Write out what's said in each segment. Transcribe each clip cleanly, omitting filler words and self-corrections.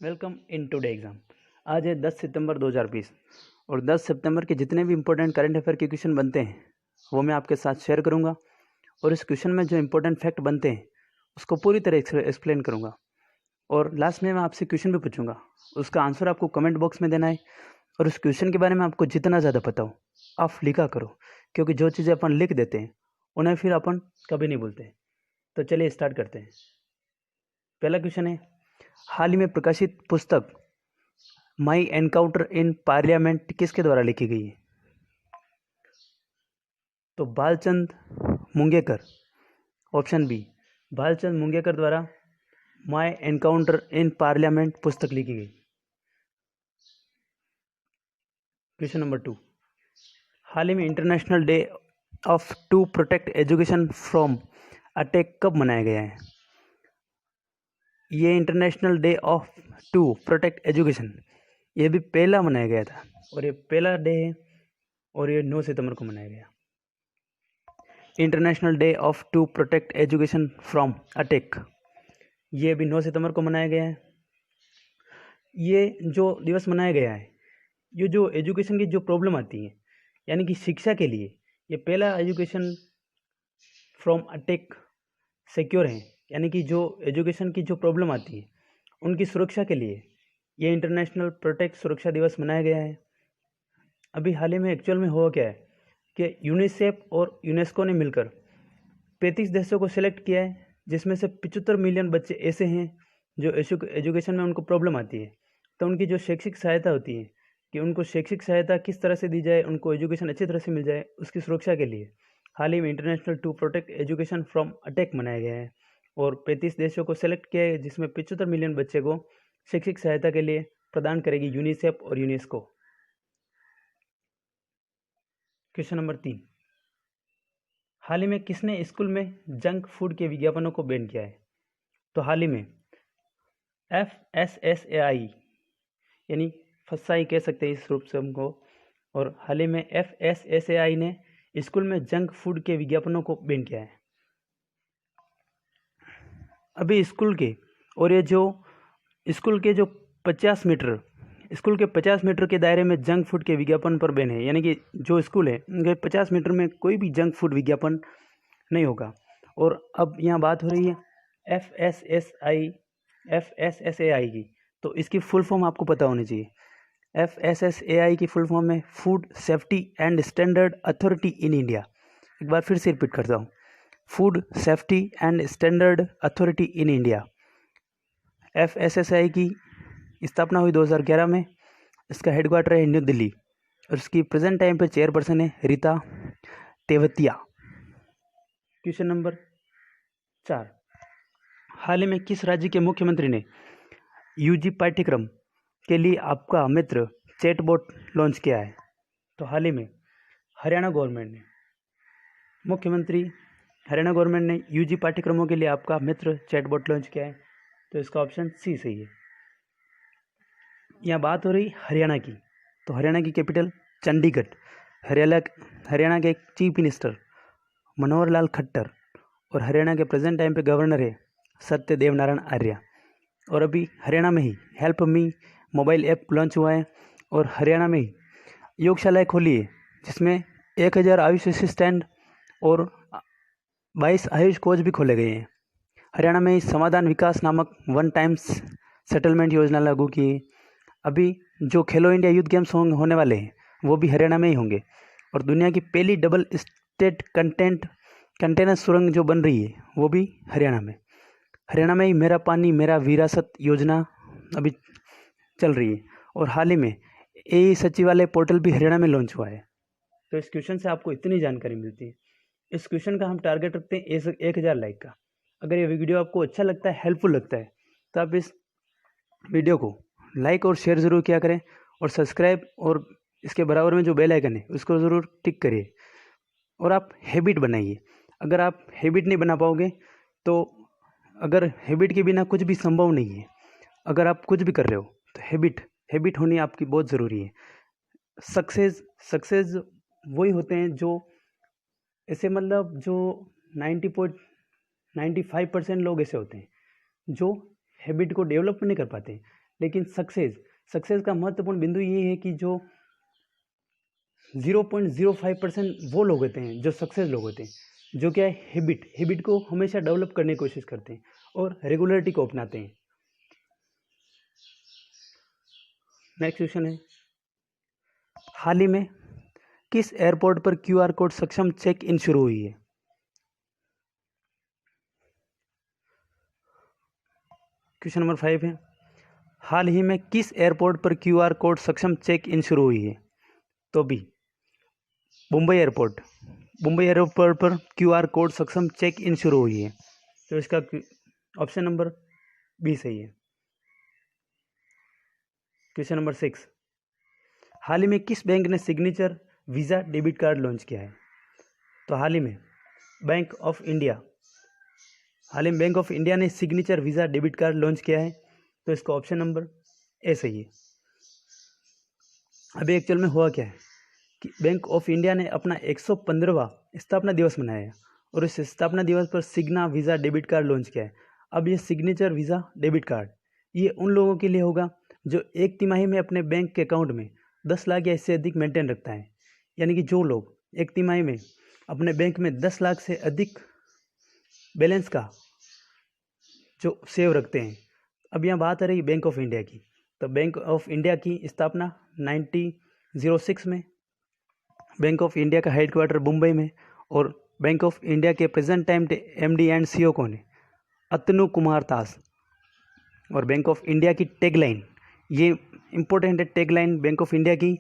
Welcome in today exam. आज है 10 सितंबर 2020 और 10 सितंबर के जितने भी इम्पोर्टेंट करंट अफेयर के क्वेश्चन बनते हैं वो मैं आपके साथ शेयर करूंगा और इस क्वेश्चन में जो इम्पोर्टेंट फैक्ट बनते हैं उसको पूरी तरह एक्सप्लेन करूंगा और लास्ट में मैं आपसे क्वेश्चन भी पूछूंगा। उसका आंसर आपको कमेंट बॉक्स में देना है और उस क्वेश्चन के बारे में आपको जितना ज़्यादा पता हो आप लिखा करो, क्योंकि जो चीज़ें अपन लिख देते हैं उन्हें फिर अपन कभी नहीं भूलते। तो चलिए स्टार्ट करते हैं। पहला क्वेश्चन है, हाल ही में प्रकाशित पुस्तक माई एनकाउंटर इन पार्लियामेंट किसके द्वारा लिखी गई है? तो बालचंद मुंगेकर। ऑप्शन बी, बालचंद मुंगेकर द्वारा माई एनकाउंटर इन पार्लियामेंट पुस्तक लिखी गई। क्वेश्चन नंबर 2, हाल ही में international day of to protect education from attack कब मनाया गया है? ये international day of to protect education ये भी पहला मनाया गया था और ये पहला डे है और ये 9 सितंबर को मनाया गया। International day of to protect education from attack ये भी 9 सितंबर को मनाया गया है। ये जो दिवस मनाया गया है, ये जो एजुकेशन की जो प्रॉब्लम आती है यानी कि शिक्षा के लिए ये पहला एजुकेशन फ्रॉम अटैक सिक्योर है, यानी कि जो एजुकेशन की जो प्रॉब्लम आती है उनकी सुरक्षा के लिए ये इंटरनेशनल प्रोटेक्ट सुरक्षा दिवस मनाया गया है। अभी हाल ही में एक्चुअल में हुआ क्या है कि यूनिसेफ और यूनेस्को ने मिलकर 35 देशों को सिलेक्ट किया है, जिसमें से 75 मिलियन बच्चे ऐसे हैं जो एजुकेशन में उनको प्रॉब्लम आती है। तो उनकी जो शैक्षिक सहायता होती है कि उनको शैक्षिक सहायता किस तरह से दी जाए, उनको एजुकेशन अच्छी तरह से मिल जाए, उसकी सुरक्षा के लिए हाल ही में international to protect education from attack मनाया गया है और 35 देशों को सिलेक्ट किया है, जिसमें 75 मिलियन बच्चे को शैक्षिक सहायता के लिए प्रदान करेगी यूनिसेफ और यूनेस्को। क्वेश्चन नंबर 3, हाल ही में किसने स्कूल में जंक फूड के विज्ञापनों को बैन किया है? तो हाल ही में FSSAI यानी फसाई कह सकते हैं इस रूप से हमको, और हाल ही में FSSAI ने स्कूल में जंक फूड के विज्ञापनों को बैन किया है। अभी स्कूल के और ये जो स्कूल के जो 50 मीटर स्कूल के 50 मीटर के दायरे में जंक फूड के विज्ञापन पर बैन है, यानी कि जो स्कूल है उनके 50 मीटर में कोई भी जंक फूड विज्ञापन नहीं होगा। और अब यहाँ बात हो रही है FSSAI की, तो इसकी फुल फॉर्म आपको पता होनी चाहिए। FSSAI की फुल फॉर्म है food safety and standard authority in India. एक बार फिर से रिपीट करता हूँ, food safety and standard authority in India. FSSAI की स्थापना हुई 2011 में। इसका हेडक्वार्टर है न्यू दिल्ली और इसकी प्रेजेंट टाइम पे चेयरपर्सन है रीता तेवतिया। क्वेश्चन नंबर 4, हाल ही में किस राज्य के मुख्यमंत्री ने UG पाठ्यक्रम के लिए आपका मित्र चैटबॉट लॉन्च किया है? तो हाल ही में हरियाणा गवर्नमेंट ने हरियाणा गवर्नमेंट ने UG पाठ्यक्रमों के लिए आपका मित्र चैटबॉट लॉन्च किया है, तो इसका ऑप्शन सी सही है। यहाँ बात हो रही हरियाणा की, तो हरियाणा की कैपिटल चंडीगढ़। हरियाणा के चीफ मिनिस्टर मनोहर लाल खट्टर और हरियाणा के प्रेजेंट टाइम पे गवर्नर है सत्यदेव नारायण आर्य। और अभी हरियाणा में ही help me mobile app launch हुआ है और हरियाणा में ही योगशालाएँ खोली है, जिसमें 1000 आयुष असिस्टेंट और 22 आयुष कोच भी खोले गए हैं। हरियाणा में ही समाधान विकास नामक वन टाइम्स सेटलमेंट योजना लागू की है। अभी जो खेलो इंडिया यूथ गेम्स होने वाले हैं वो भी हरियाणा में ही होंगे और दुनिया की पहली डबल स्टेट कंटेनर सुरंग जो बन रही है वो भी हरियाणा में ही मेरा पानी मेरा विरासत योजना अभी चल रही है और हाल ही में AE सचिवालय पोर्टल भी हरियाणा में लॉन्च हुआ है। तो इस क्वेश्चन से आपको इतनी जानकारी मिलती है। इस क्वेश्चन का हम टारगेट रखते हैं 1000 लाइक का। अगर ये वीडियो आपको अच्छा लगता है, हेल्पफुल लगता है, तो आप इस वीडियो को लाइक और शेयर ज़रूर किया करें और सब्सक्राइब और इसके बराबर में जो बेल आइकन है उसको ज़रूर टिक करिए और आप हैबिट बनाइए। अगर आप हैबिट नहीं बना पाओगे तो अगर हैबिट के बिना कुछ भी संभव नहीं है। अगर आप कुछ भी कर रहे हो तो हैबिट होनी आपकी बहुत ज़रूरी है। सक्सेस वही होते हैं जो ऐसे मतलब जो 95% लोग ऐसे होते हैं जो हैबिट को डेवलप नहीं कर पाते, लेकिन सक्सेस का महत्वपूर्ण बिंदु ये है कि जो 0.05% वो लोग होते हैं जो सक्सेस लोग होते हैं, जो क्या है हैबिट को हमेशा डेवलप करने की कोशिश करते हैं और रेगुलरिटी को अपनाते हैं। नेक्स्ट क्वेश्चन है, हाल ही में किस एयरपोर्ट पर QR कोड सक्षम चेक इन शुरू हुई है? क्वेश्चन नंबर 5 है, हाल ही में किस एयरपोर्ट पर QR कोड सक्षम चेक इन शुरू हुई है? तो बी मुंबई एयरपोर्ट पर QR कोड सक्षम चेक इन शुरू हुई है, तो इसका ऑप्शन नंबर बी सही है। क्वेश्चन नंबर 6, हाल ही में किस बैंक ने signature visa debit card launch किया है? तो हाल ही में बैंक ऑफ इंडिया ने signature visa debit card launch किया है, तो इसका ऑप्शन नंबर ए सही है। अभी एक्चुअल में हुआ क्या है कि बैंक ऑफ इंडिया ने अपना 115वां स्थापना दिवस मनाया है और इस स्थापना दिवस पर सिग्ना वीज़ा डेबिट कार्ड लॉन्च किया है। अब ये सिग्नेचर वीज़ा डेबिट कार्ड ये उन लोगों के लिए होगा जो एक तिमाही में अपने बैंक के अकाउंट में 10 लाख या इससे अधिक मेंटेन रखता है, यानी कि जो लोग एक तिमाही में अपने बैंक में 10 लाख से अधिक बैलेंस का जो सेव रखते हैं। अब यहाँ बात आ रही बैंक ऑफ इंडिया की, तो बैंक ऑफ इंडिया की स्थापना 1906 में, बैंक ऑफ इंडिया का हेडक्वार्टर मुंबई में, और बैंक ऑफ इंडिया के present time MD and CEO कौन है? अतनु कुमार दास। और बैंक ऑफ इंडिया की टैगलाइन, ये इंपॉर्टेंट है टैगलाइन बैंक ऑफ इंडिया की,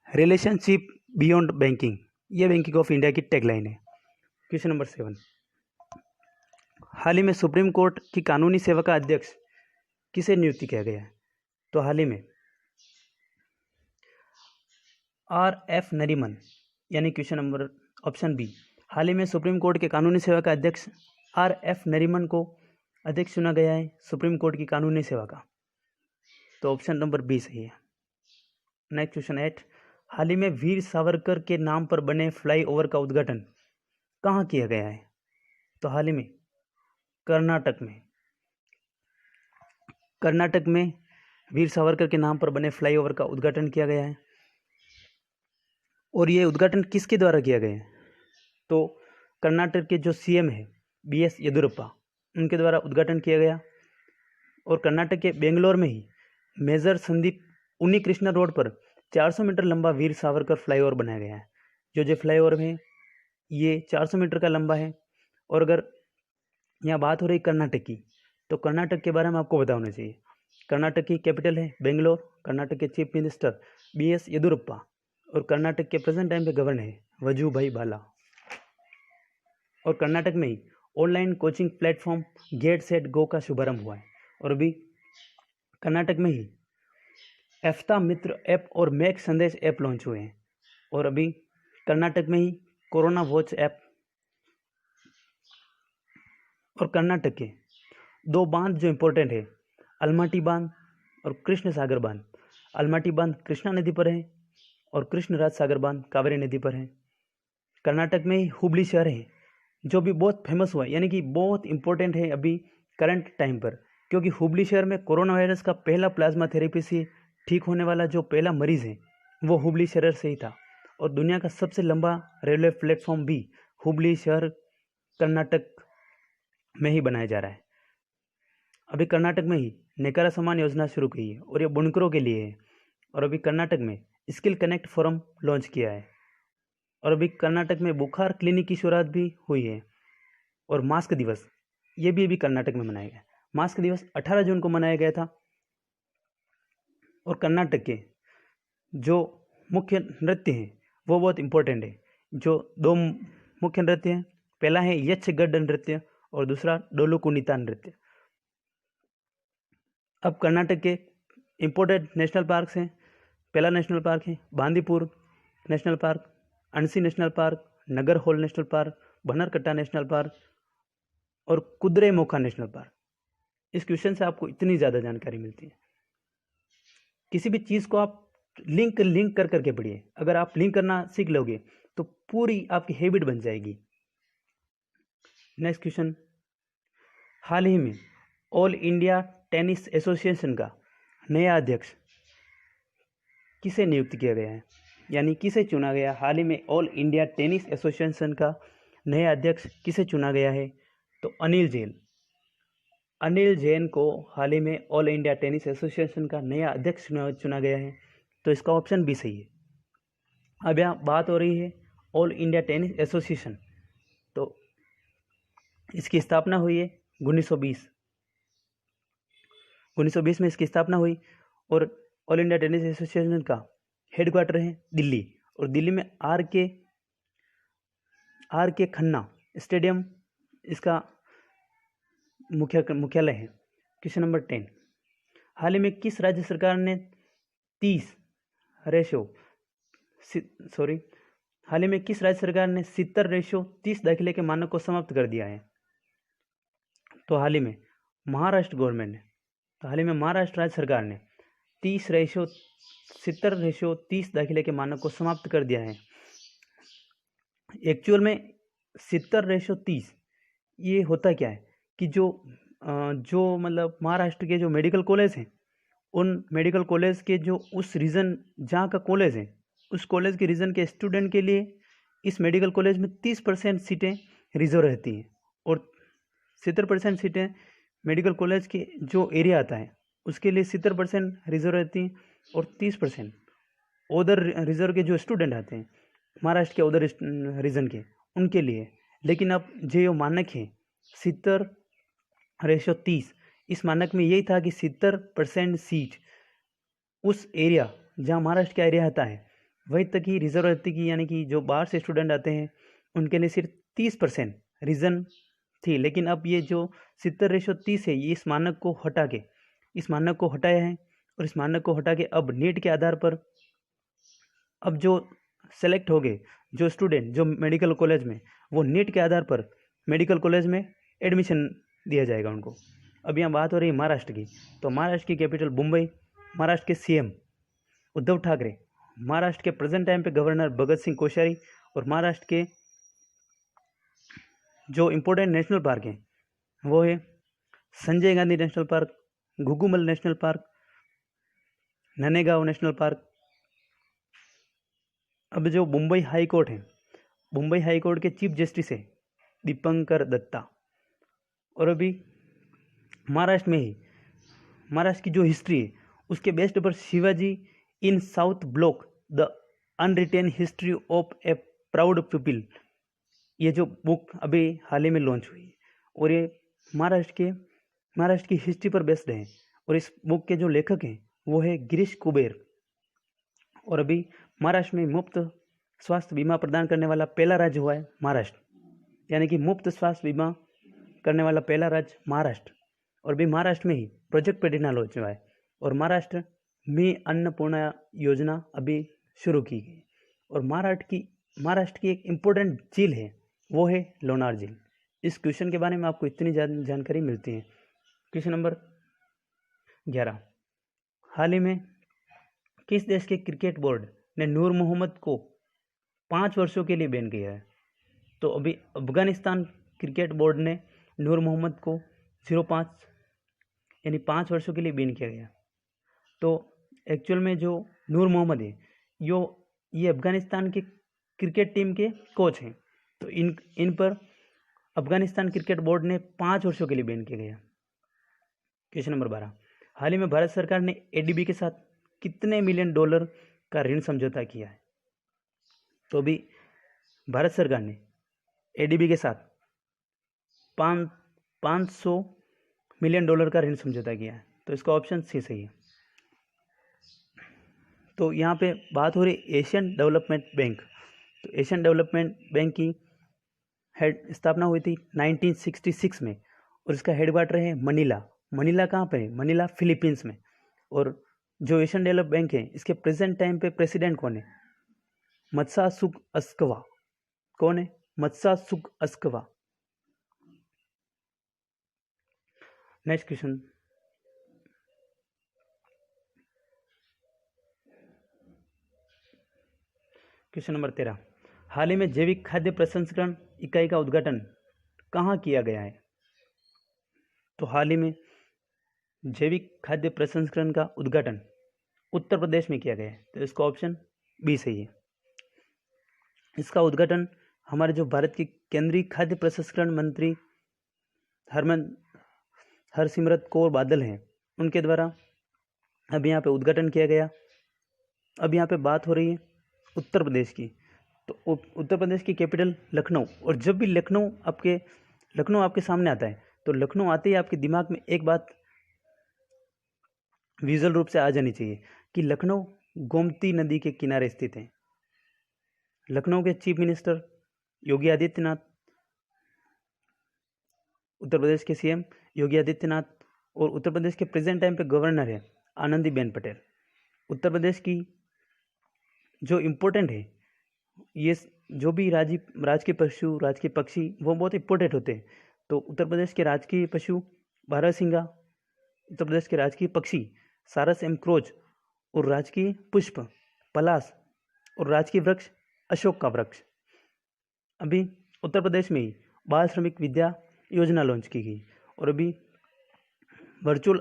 रिलेशनशिप बियॉन्ड बैंकिंग, ये बैंक ऑफ इंडिया की टैगलाइन है। क्वेश्चन नंबर 7, हाल ही में सुप्रीम कोर्ट की कानूनी सेवा का अध्यक्ष किसे नियुक्त किया गया है? तो हाल ही में RF नरीमन, यानी क्वेश्चन नंबर ऑप्शन बी, हाल ही में सुप्रीम कोर्ट के कानूनी सेवा का अध्यक्ष RF नरीमन को अध्यक्ष चुना गया है सुप्रीम कोर्ट की कानूनी सेवा का, तो ऑप्शन नंबर बी सही है। नेक्स्ट क्वेश्चन 8, हाल ही में वीर सावरकर के नाम पर बने फ्लाईओवर का उद्घाटन कहाँ किया गया है? तो हाल ही में कर्नाटक में वीर सावरकर के नाम पर बने फ्लाईओवर का उद्घाटन किया गया है। और ये उद्घाटन किसके द्वारा किया गया है? तो कर्नाटक के जो CM है BS येदियुरप्पा, उनके द्वारा उद्घाटन किया गया। और कर्नाटक के बेंगलोर में ही मेजर संदीप उन्नीकृष्णा रोड पर 400 मीटर लंबा वीर सावरकर फ्लाईओवर बनाया गया है। जो फ्लाईओवर है ये 400 मीटर का लंबा है। और अगर यहाँ बात हो रही कर्नाटक की, तो कर्नाटक के बारे में आपको पता होना चाहिए। कर्नाटक की कैपिटल है बेंगलोर, कर्नाटक के चीफ मिनिस्टर BS येदियुरप्पा, और कर्नाटक के प्रेजेंट टाइम पे गवर्नर है वजूभाई वाला। और कर्नाटक में ही online coaching platform get set go का शुभारंभ हुआ है। और अभी कर्नाटक में ही एफ्ता मित्र ऐप और मैक संदेश ऐप लॉन्च हुए हैं। और अभी कर्नाटक में ही कोरोना वॉच ऐप, और कर्नाटक के 2 बांध जो इम्पोर्टेंट है, अलमाटी बांध और कृष्ण सागर बांध। अलमाटी बांध कृष्णा नदी पर है और कृष्ण राज सागर बांध कावेरी नदी पर है। कर्नाटक में ही हुबली शहर है जो भी बहुत फेमस हुआ है, यानी कि बहुत इंपॉर्टेंट है अभी करंट टाइम पर, क्योंकि हुबली शहर में कोरोना वायरस का पहला प्लाज्मा थेरेपी से ठीक होने वाला जो पहला मरीज़ है वो हुबली शहर से ही था। और दुनिया का सबसे लंबा रेलवे प्लेटफॉर्म भी हुबली शहर कर्नाटक में ही बनाया जा रहा है। अभी कर्नाटक में ही नेकारा सम्मान योजना शुरू की है और ये बुनकरों के लिए है। और अभी कर्नाटक में स्किल कनेक्ट फोरम लॉन्च किया है। और अभी कर्नाटक में बुखार क्लिनिक की शुरुआत भी हुई है। और मास्क दिवस ये भी अभी कर्नाटक में मनाया गया। मास्क दिवस 18 जून को मनाया गया था। और कर्नाटक के जो मुख्य नृत्य हैं वो बहुत इम्पोर्टेंट है। जो 2 मुख्य नृत्य हैं, पहला है यक्षगढ़ नृत्य और दूसरा डोलू कुनीता नृत्य। अब कर्नाटक के इम्पोर्टेंट नेशनल पार्क्स हैं। पहला नेशनल पार्क है Bandipur national park, Anshi national park, Nagarhole national park, Bannerghatta national park और कुद्रेमुखा नेशनल पार्क। इस क्वेश्चन से आपको इतनी ज़्यादा जानकारी मिलती है। किसी भी चीज़ को आप लिंक कर करके पढ़िए। अगर आप लिंक करना सीख लोगे तो पूरी आपकी हैबिट बन जाएगी। नेक्स्ट क्वेश्चन, हाल ही में ऑल इंडिया टेनिस एसोसिएशन का नया अध्यक्ष किसे नियुक्त किया गया है, यानी किसे चुना गया? हाल ही में ऑल इंडिया टेनिस एसोसिएशन का नया अध्यक्ष किसे चुना गया है? तो अनिल जैन को हाल ही में ऑल इंडिया टेनिस एसोसिएशन का नया अध्यक्ष चुना गया है। तो इसका ऑप्शन बी सही है। अब यहाँ बात हो रही है ऑल इंडिया टेनिस एसोसिएशन, तो इसकी स्थापना हुई है 1920 में इसकी स्थापना हुई और ऑल इंडिया टेनिस एसोसिएशन का हेडक्वार्टर है दिल्ली, और दिल्ली में आर के खन्ना स्टेडियम इसका मुख्यालय है। क्वेश्चन नंबर 10, हाल ही में किस राज्य सरकार ने 70:30 दाखिले के मानक को समाप्त कर दिया है? तो हाल ही में महाराष्ट्र राज्य सरकार ने 70:30 दाखिले के मानक को समाप्त कर दिया है। एक्चुअल में 70:30 ये होता क्या है कि जो मतलब महाराष्ट्र के जो मेडिकल कॉलेज हैं, उन मेडिकल कॉलेज के जो उस रीजन जहाँ का कॉलेज है, उस कॉलेज के रीजन के स्टूडेंट के लिए इस मेडिकल कॉलेज में 30% सीटें रिजर्व रहती हैं, और 70% सीटें मेडिकल कॉलेज के जो एरिया आता है उसके लिए 70% रिजर्व रहती हैं, और 30% उधर रिजर्व के जो स्टूडेंट आते हैं महाराष्ट्र के उधर रीजन के, उनके लिए। लेकिन अब जो मानक है 70:30, इस मानक में यही था कि 70% सीट उस एरिया जहाँ महाराष्ट्र का एरिया आता है वहीं तक ही रिजर्व रहती की, यानी कि जो बाहर से स्टूडेंट आते हैं उनके लिए सिर्फ 30% रीजन थी। लेकिन अब ये जो 70:30 है, ये इस मानक को हटाया है, और इस मानक को हटा के अब नीट के आधार पर अब जो सेलेक्ट हो गए जो स्टूडेंट जो मेडिकल कॉलेज में, वो नीट के आधार पर मेडिकल कॉलेज में एडमिशन दिया जाएगा उनको। अब यहाँ बात हो रही है महाराष्ट्र की, तो महाराष्ट्र की कैपिटल मुंबई, महाराष्ट्र के सीएम उद्धव ठाकरे, महाराष्ट्र के प्रेजेंट टाइम पे गवर्नर भगत सिंह कोश्यारी, और महाराष्ट्र के जो इम्पोर्टेंट नेशनल पार्क हैं वो है Sanjay Gandhi national park, Gugamal national park, Navegaon national park. अब जो मुंबई हाई कोर्ट है, मुंबई हाई कोर्ट के चीफ जस्टिस है दीपंकर दत्ता। और अभी महाराष्ट्र में ही महाराष्ट्र की जो हिस्ट्री है उसके बेस्ड पर Shivaji in South Block the unwritten history of a proud people, ये जो बुक अभी हाल ही में लॉन्च हुई है, और ये महाराष्ट्र की हिस्ट्री पर बेस्ड है, और इस बुक के जो लेखक हैं वो है गिरीश कुबेर। और अभी महाराष्ट्र में मुफ्त स्वास्थ्य बीमा प्रदान करने वाला पहला राज्य हुआ है महाराष्ट्र, यानी कि मुफ्त स्वास्थ्य बीमा करने वाला पहला राज्य महाराष्ट्र। और भी महाराष्ट्र में ही प्रोजेक्ट पेडिना लॉन्च हुआ है, और महाराष्ट्र में अन्नपूर्णा योजना अभी शुरू की गई। और महाराष्ट्र की एक इम्पोर्टेंट झील है, वो है लोनार झील। इस क्वेश्चन के बारे में आपको इतनी जानकारी मिलती है। क्वेश्चन नंबर 11, हाल ही में किस देश के क्रिकेट बोर्ड ने नूर मोहम्मद को 5 वर्षों के लिए बैन किया है? तो अभी अफगानिस्तान क्रिकेट बोर्ड ने नूर मोहम्मद को 05 यानी 5 वर्षों के लिए बैन किया गया। तो एक्चुअल में जो नूर मोहम्मद है ये अफगानिस्तान के क्रिकेट टीम के कोच हैं, तो इन पर अफगानिस्तान क्रिकेट बोर्ड ने 5 वर्षों के लिए बैन किया गया। क्वेश्चन नंबर 12, हाल ही में भारत सरकार ने एडीबी के साथ कितने $1 मिलियन का ऋण समझौता किया है? तो अभी भारत सरकार ने एडीबी के साथ $500 मिलियन का ऋण समझौता किया है, तो इसका ऑप्शन सी सही है। तो यहाँ पे बात हो रही एशियन डेवलपमेंट बैंक। तो एशियन डेवलपमेंट बैंक की स्थापना हुई थी 1966 में, और इसका हेडक्वार्टर है मनीला कहाँ पर है? मनीला फिलीपींस में। और जो एशियन डेवलप बैंक है इसके प्रेजेंट टाइम पे प्रेसिडेंट कौन है? मत्सासुग अस्कवा। कौन है? मत्सासुग अस्कवा। नेक्स्ट क्वेश्चन, क्वेश्चन नंबर 13, हाल ही में जैविक खाद्य प्रसंस्करण इकाई का उद्घाटन कहाँ किया गया है? तो हाल ही में जैविक खाद्य प्रसंस्करण का उद्घाटन उत्तर प्रदेश में किया गया है, तो इसका ऑप्शन बी सही है। इसका उद्घाटन हमारे जो भारत के केंद्रीय खाद्य प्रसंस्करण मंत्री हरसिमरत कौर बादल हैं, उनके द्वारा अब यहाँ पे उद्घाटन किया गया। अब यहाँ पे बात हो रही है उत्तर प्रदेश की, तो उत्तर प्रदेश की कैपिटल लखनऊ। और जब भी लखनऊ आपके सामने आता है, तो लखनऊ आते ही आपके दिमाग में एक बात विजुअल रूप से आ जानी चाहिए कि लखनऊ गोमती नदी के किनारे स्थित है। लखनऊ के चीफ मिनिस्टर योगी आदित्यनाथ, उत्तर प्रदेश के सीएम योगी आदित्यनाथ, और उत्तर प्रदेश के प्रेजेंट टाइम पे गवर्नर है आनंदीबेन पटेल। उत्तर प्रदेश की जो इम्पोर्टेंट है, ये जो भी राजकीय पशु, राजकीय पक्षी, वो बहुत इम्पोर्टेंट होते हैं। तो उत्तर प्रदेश के राजकीय पशु बारहसिंगा, उत्तर प्रदेश के राजकीय पक्षी सारस एम क्रोच, और राजकीय पुष्प पलाश, और राजकीय वृक्ष अशोक का वृक्ष। अभी उत्तर प्रदेश में ही बाल श्रमिक विद्या योजना लॉन्च की गई, और अभी वर्चुअल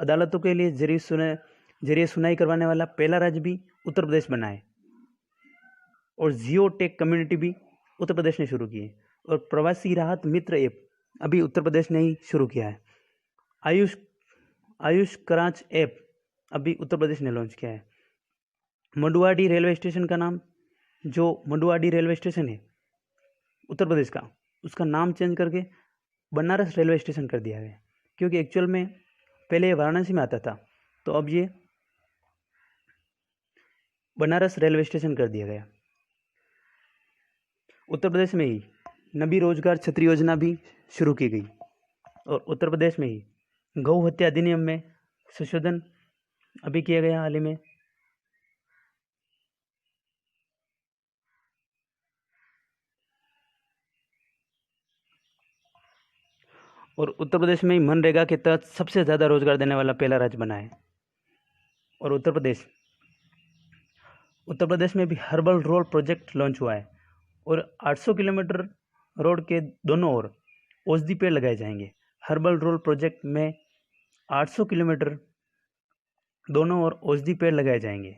अदालतों के लिए जरिए सुनाई करवाने वाला पहला राज्य भी उत्तर प्रदेश बना है, और जियो टेक कम्युनिटी भी उत्तर प्रदेश ने शुरू की है, और प्रवासी राहत मित्र ऐप अभी उत्तर प्रदेश ने ही शुरू किया है। आयुष कराच ऐप अभी उत्तर प्रदेश ने लॉन्च किया है। मंडुआडीह रेलवे स्टेशन का नाम, जो मंडुआडीह रेलवे स्टेशन है उत्तर प्रदेश का, उसका नाम चेंज करके बनारस रेलवे स्टेशन कर दिया गया, क्योंकि एक्चुअल में पहले ये वाराणसी में आता था, तो अब ये बनारस रेलवे स्टेशन कर दिया गया। उत्तर प्रदेश में ही नबी रोजगार छतरी योजना भी शुरू की गई, और उत्तर प्रदेश में ही गौ हत्या अधिनियम में संशोधन अभी किया गया हाल ही में। और उत्तर प्रदेश में ही मनरेगा के तहत सबसे ज़्यादा रोजगार देने वाला पहला राज्य बना है। और उत्तर प्रदेश में भी हर्बल रोड प्रोजेक्ट लॉन्च हुआ है, और 800 किलोमीटर रोड के दोनों ओर औषधि पेड़ लगाए जाएंगे। हर्बल रोड प्रोजेक्ट में 800 किलोमीटर दोनों ओर औषधि पेड़ लगाए जाएंगे।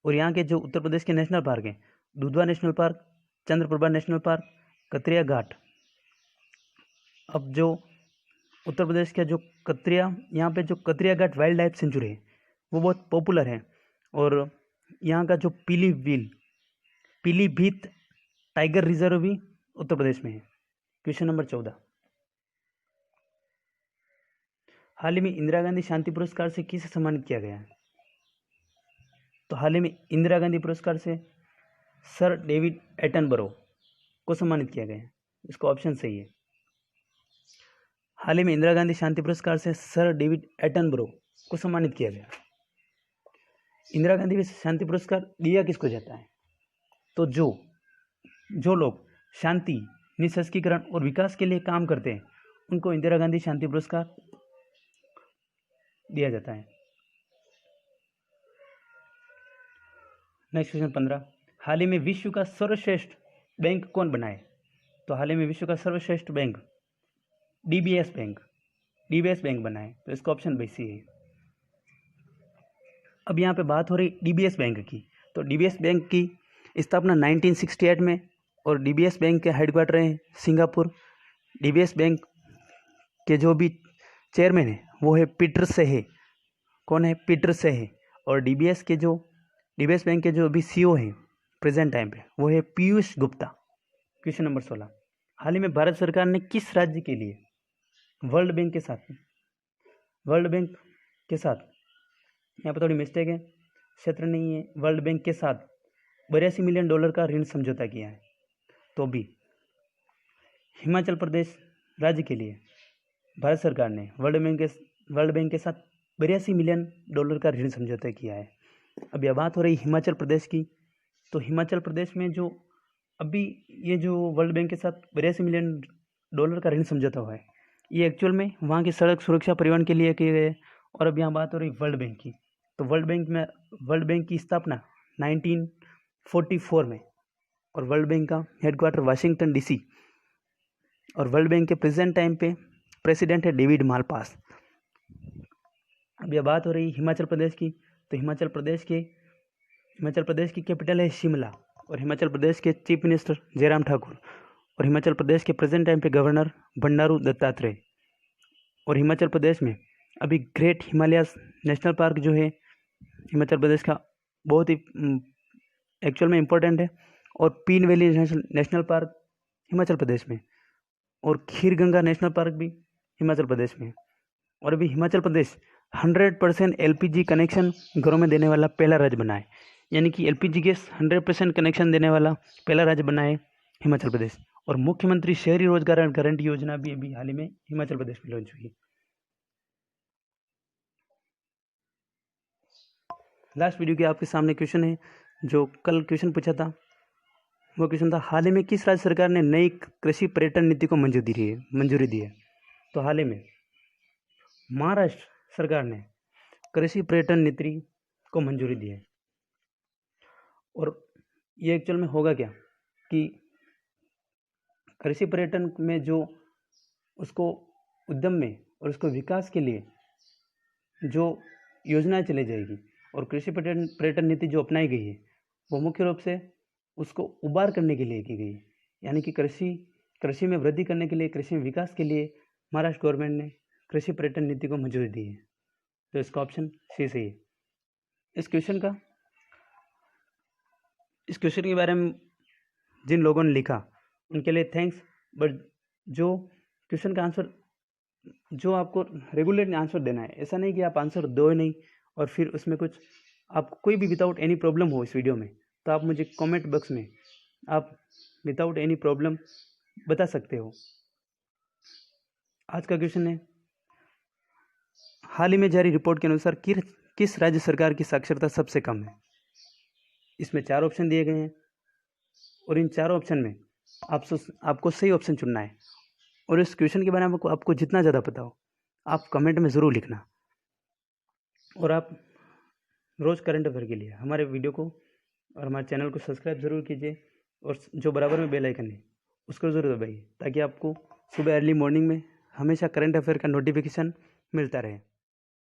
और यहाँ के जो उत्तर प्रदेश के नेशनल पार्क हैं, Dudhwa national park, Chandraprabha national park, Katarniya Ghat. अब जो उत्तर प्रदेश का जो यहाँ पे जो Katarniya Ghat wildlife sanctuary है, वो बहुत पॉपुलर है। और यहाँ का जो पीलीभीत टाइगर रिजर्व भी उत्तर प्रदेश में है। क्वेश्चन नंबर 14, हाल ही में इंदिरा गांधी शांति पुरस्कार से किसे सम्मानित किया गया है? तो हाल ही में इंदिरा गांधी पुरस्कार से सर डेविड एटनबरो को सम्मानित किया गया है। इसका ऑप्शन सही है। हाल ही में इंदिरा गांधी शांति पुरस्कार से सर डेविड एटनबरो को सम्मानित किया गया। इंदिरा गांधी शांति पुरस्कार दिया किसको जाता है? तो जो लोग शांति, निःशस्त्रीकरण और विकास के लिए काम करते हैं, उनको इंदिरा गांधी शांति पुरस्कार दिया जाता है। नेक्स्ट क्वेश्चन 15, हाल ही में विश्व का सर्वश्रेष्ठ बैंक कौन बना है? तो हाल ही में विश्व का सर्वश्रेष्ठ बैंक डीबीएस बैंक बना है, तो इसका ऑप्शन बी सी है। अब यहाँ पे बात हो रही डीबीएस बैंक की, तो डीबीएस बैंक की स्थापना 1968 में, और डीबीएस बैंक के हेडक्वार्टर हैं सिंगापुर। डीबीएस बैंक के जो भी चेयरमैन है वो है पीटर सेहे। कौन है? पीटर सेहे। और डीबीएस बैंक के जो अभी सीईओ हैं प्रेजेंट टाइम पे, वो है पीयूष गुप्ता। क्वेश्चन नंबर 16, हाल ही में भारत सरकार ने किस राज्य के लिए वर्ल्ड बैंक के साथ यहाँ पर थोड़ी मिस्टेक है, क्षेत्र नहीं है, वर्ल्ड बैंक के साथ $82 मिलियन का ऋण समझौता किया है। तो भी हिमाचल प्रदेश राज्य के लिए भारत सरकार ने वर्ल्ड बैंक के साथ $82 मिलियन का ऋण समझौता किया है। अब यह बात हो रही हिमाचल प्रदेश की, तो हिमाचल प्रदेश में जो अभी ये जो वर्ल्ड बैंक के साथ $82 मिलियन का ऋण समझौता हुआ है, ये एक्चुअल में वहाँ की सड़क सुरक्षा परिवहन के लिए किए गए। और अब यहाँ बात हो रही वर्ल्ड बैंक की, तो वर्ल्ड बैंक की स्थापना 1944 में, और वर्ल्ड बैंक का हेडक्वार्टर वाशिंगटन डीसी, और वर्ल्ड बैंक के प्रेजेंट टाइम पे प्रेसिडेंट है डेविड मालपास। अब यह बात हो रही हिमाचल प्रदेश की, तो हिमाचल प्रदेश की कैपिटल है शिमला, और हिमाचल प्रदेश के चीफ मिनिस्टर जयराम ठाकुर, और हिमाचल प्रदेश के प्रेजेंट टाइम पे गवर्नर बंडारू दत्तात्रेय। और हिमाचल प्रदेश में अभी ग्रेट हिमालयाज नेशनल पार्क जो है हिमाचल प्रदेश का बहुत ही एक्चुअल में इम्पोर्टेंट है, और पीन valley national park Himachal Pradesh में, और खीर गंगा नेशनल पार्क भी हिमाचल प्रदेश में। और अभी हिमाचल प्रदेश 100% LPG कनेक्शन घरों में देने वाला पहला राज्य बना है, यानी कि LPG गैस 100% कनेक्शन देने वाला पहला राज्य बना है हिमाचल प्रदेश। और मुख्यमंत्री शहरी रोजगार गारंटी योजना भी अभी हाल ही में हिमाचल प्रदेश में लॉन्च हुई। लास्ट वीडियो के आपके सामने क्वेश्चन है, जो कल क्वेश्चन पूछा था, वो क्वेश्चन था हाल ही में किस राज्य सरकार ने नई कृषि पर्यटन नीति को मंजूरी दी है। तो हाल ही में महाराष्ट्र सरकार ने कृषि पर्यटन नीति को मंजूरी दी है। और ये एक्चुअल में होगा क्या कि कृषि पर्यटन में जो उसको उद्यम में और उसको विकास के लिए जो योजनाएं चलाई जाएगी, और कृषि पर्यटन नीति जो अपनाई गई है वो मुख्य रूप से उसको उबार करने के लिए की गई है, यानी कि कृषि में वृद्धि करने के लिए, कृषि में विकास के लिए महाराष्ट्र गवर्नमेंट ने कृषि पर्यटन नीति को मंजूरी दी है। तो इसका ऑप्शन सी सही है। इस क्वेश्चन के बारे में जिन लोगों ने लिखा उनके लिए थैंक्स, बट जो क्वेश्चन का आंसर जो आपको रेगुलरली आंसर देना है, ऐसा नहीं कि आप आंसर दो ही नहीं और फिर उसमें कुछ आपको कोई भी विदाउट एनी प्रॉब्लम हो इस वीडियो में, तो आप मुझे कमेंट बॉक्स में आप विदाउट एनी प्रॉब्लम बता सकते हो। आज का क्वेश्चन है, हाल ही में जारी रिपोर्ट के अनुसार किस राज्य सरकार की साक्षरता सबसे कम है। इसमें 4 ऑप्शन दिए गए हैं, और इन 4 ऑप्शन में आपको सही ऑप्शन चुनना है। और इस क्वेश्चन के बारे में आपको जितना ज़्यादा पता हो आप कमेंट में ज़रूर लिखना। और आप रोज़ करंट अफेयर के लिए हमारे वीडियो को और हमारे चैनल को सब्सक्राइब ज़रूर कीजिए, और जो बराबर में बेल आइकन है उसको ज़रूर दबाइए, ताकि आपको सुबह अर्ली मॉर्निंग में हमेशा करंट अफेयर का नोटिफिकेशन मिलता रहे।